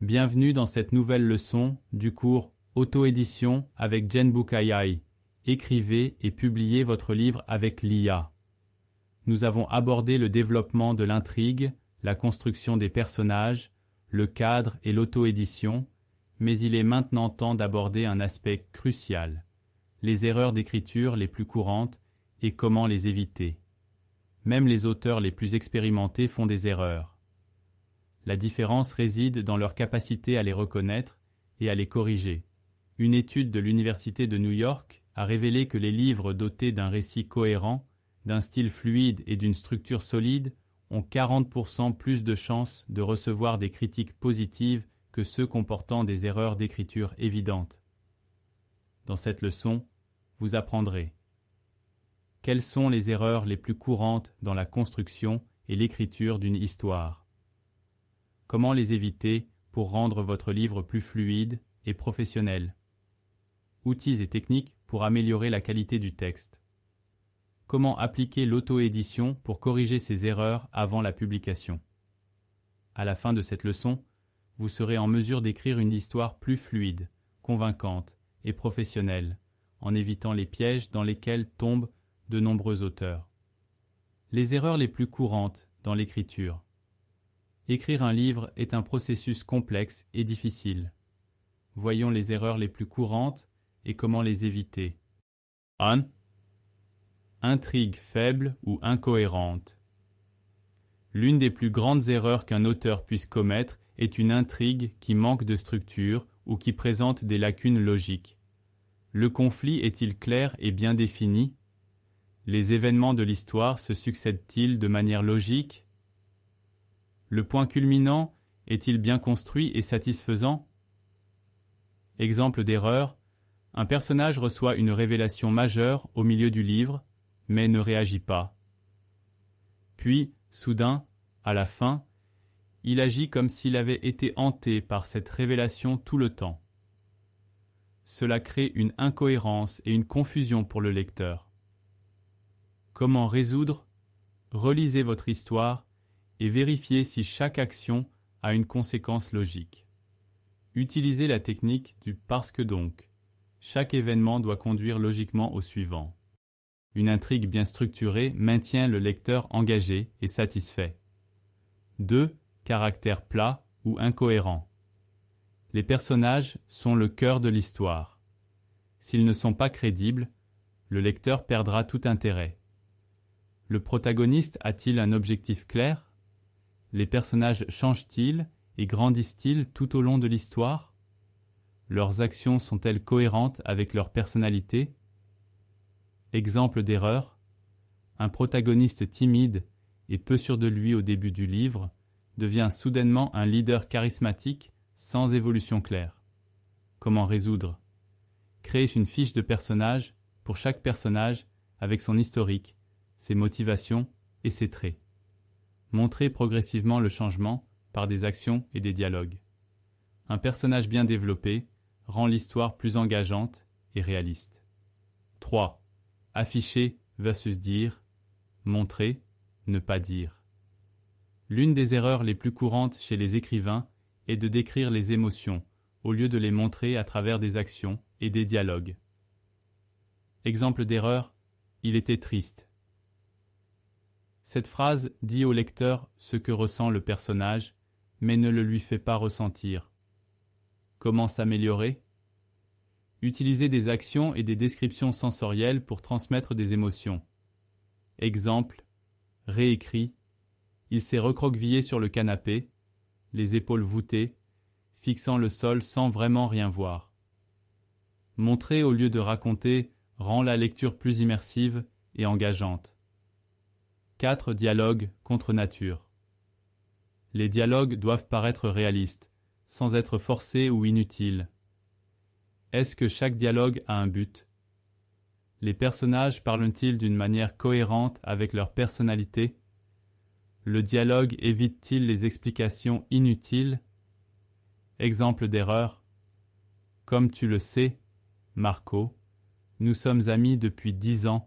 Bienvenue dans cette nouvelle leçon du cours Auto-édition avec Genbook AI. Écrivez et publiez votre livre avec l'IA. Nous avons abordé le développement de l'intrigue, la construction des personnages, le cadre et l'auto-édition, mais il est maintenant temps d'aborder un aspect crucial, les erreurs d'écriture les plus courantes et comment les éviter. Même les auteurs les plus expérimentés font des erreurs. La différence réside dans leur capacité à les reconnaître et à les corriger. Une étude de l'Université de New York a révélé que les livres dotés d'un récit cohérent, d'un style fluide et d'une structure solide ont 40% plus de chances de recevoir des critiques positives que ceux comportant des erreurs d'écriture évidentes. Dans cette leçon, vous apprendrez quelles sont les erreurs les plus courantes dans la construction et l'écriture d'une histoire. Comment les éviter pour rendre votre livre plus fluide et professionnel. Outils et techniques pour améliorer la qualité du texte. Comment appliquer l'auto-édition pour corriger ces erreurs avant la publication. À la fin de cette leçon, vous serez en mesure d'écrire une histoire plus fluide, convaincante et professionnelle, en évitant les pièges dans lesquels tombent de nombreux auteurs. Les erreurs les plus courantes dans l'écriture. Écrire un livre est un processus complexe et difficile. Voyons les erreurs les plus courantes et comment les éviter. 1. Intrigue faible ou incohérente. L'une des plus grandes erreurs qu'un auteur puisse commettre est une intrigue qui manque de structure ou qui présente des lacunes logiques. Le conflit est-il clair et bien défini? Les événements de l'histoire se succèdent-ils de manière logique? Le point culminant est-il bien construit et satisfaisant? Exemple d'erreur, un personnage reçoit une révélation majeure au milieu du livre, mais ne réagit pas. Puis, soudain, à la fin, il agit comme s'il avait été hanté par cette révélation tout le temps. Cela crée une incohérence et une confusion pour le lecteur. Comment résoudre? Relisez votre histoire et vérifiez si chaque action a une conséquence logique. Utilisez la technique du parce que donc. Chaque événement doit conduire logiquement au suivant. Une intrigue bien structurée maintient le lecteur engagé et satisfait. 2. Caractère plat ou incohérent. Les personnages sont le cœur de l'histoire. S'ils ne sont pas crédibles, le lecteur perdra tout intérêt. Le protagoniste a-t-il un objectif clair? Les personnages changent-ils et grandissent-ils tout au long de l'histoire? Leurs actions sont-elles cohérentes avec leur personnalité? Exemple d'erreur, un protagoniste timide et peu sûr de lui au début du livre devient soudainement un leader charismatique sans évolution claire. Comment résoudre? Créez une fiche de personnage pour chaque personnage avec son historique, ses motivations et ses traits. Montrez progressivement le changement par des actions et des dialogues. Un personnage bien développé rend l'histoire plus engageante et réaliste. 3. Afficher versus dire, montrer, ne pas dire. L'une des erreurs les plus courantes chez les écrivains est de décrire les émotions au lieu de les montrer à travers des actions et des dialogues. Exemple d'erreur, il était triste. Cette phrase dit au lecteur ce que ressent le personnage, mais ne le lui fait pas ressentir. Comment s'améliorer? Utilisez des actions et des descriptions sensorielles pour transmettre des émotions. Exemple, réécrit, il s'est recroquevillé sur le canapé, les épaules voûtées, fixant le sol sans vraiment rien voir. Montrer au lieu de raconter rend la lecture plus immersive et engageante. 4. Dialogues contre nature. Les dialogues doivent paraître réalistes, sans être forcés ou inutiles. Est-ce que chaque dialogue a un but? Les personnages parlent-ils d'une manière cohérente avec leur personnalité? Le dialogue évite-t-il les explications inutiles? Exemple d'erreur. Comme tu le sais, Marco, nous sommes amis depuis 10 ans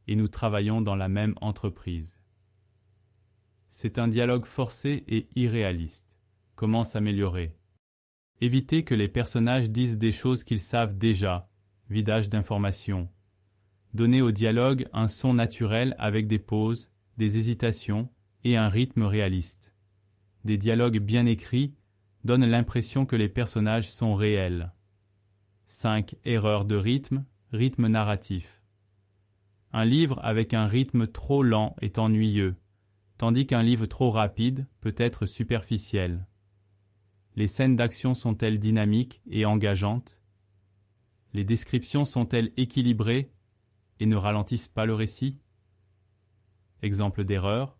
et nous travaillons dans la même entreprise. C'est un dialogue forcé et irréaliste. Comment s'améliorer? Évitez que les personnages disent des choses qu'ils savent déjà, vidage d'informations. Donnez au dialogue un son naturel avec des pauses, des hésitations et un rythme réaliste. Des dialogues bien écrits donnent l'impression que les personnages sont réels. 5. Erreurs de rythme, rythme narratif. Un livre avec un rythme trop lent est ennuyeux, tandis qu'un livre trop rapide peut être superficiel. Les scènes d'action sont-elles dynamiques et engageantes? Les descriptions sont-elles équilibrées et ne ralentissent pas le récit? Exemple d'erreur.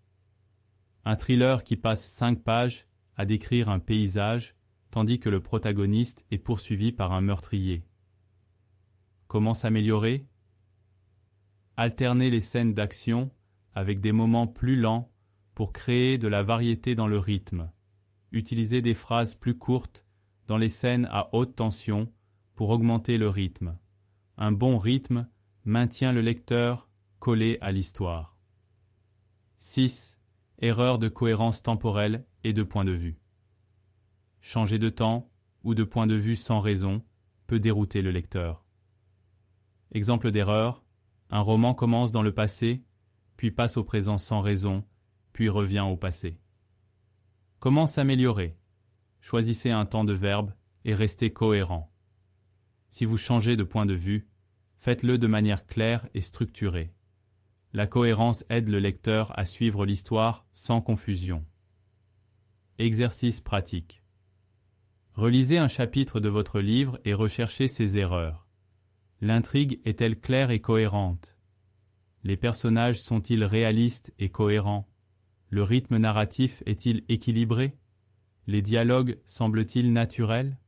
Un thriller qui passe 5 pages à décrire un paysage, tandis que le protagoniste est poursuivi par un meurtrier. Comment s'améliorer? Alterner les scènes d'action avec des moments plus lents pour créer de la variété dans le rythme. Utilisez des phrases plus courtes dans les scènes à haute tension pour augmenter le rythme. Un bon rythme maintient le lecteur collé à l'histoire. 6. Erreur de cohérence temporelle et de point de vue. Changer de temps ou de point de vue sans raison peut dérouter le lecteur. Exemple d'erreur, un roman commence dans le passé, puis passe au présent sans raison, puis revient au passé. Comment s'améliorer? Choisissez un temps de verbe et restez cohérent. Si vous changez de point de vue, faites-le de manière claire et structurée. La cohérence aide le lecteur à suivre l'histoire sans confusion. Exercice pratique. Relisez un chapitre de votre livre et recherchez ses erreurs. L'intrigue est-elle claire et cohérente? Les personnages sont-ils réalistes et cohérents? Le rythme narratif est-il équilibré? Les dialogues semblent-ils naturels?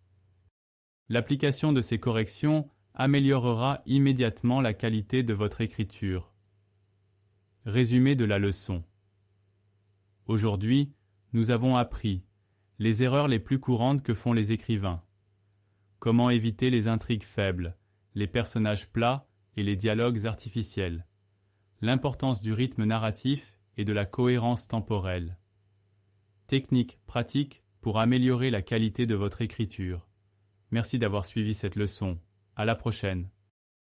L'application de ces corrections améliorera immédiatement la qualité de votre écriture. Résumé de la leçon. Aujourd'hui, nous avons appris les erreurs les plus courantes que font les écrivains. Comment éviter les intrigues faibles, les personnages plats et les dialogues artificiels. L'importance du rythme narratif et de la cohérence temporelle. Techniques pratiques pour améliorer la qualité de votre écriture. Merci d'avoir suivi cette leçon. À la prochaine.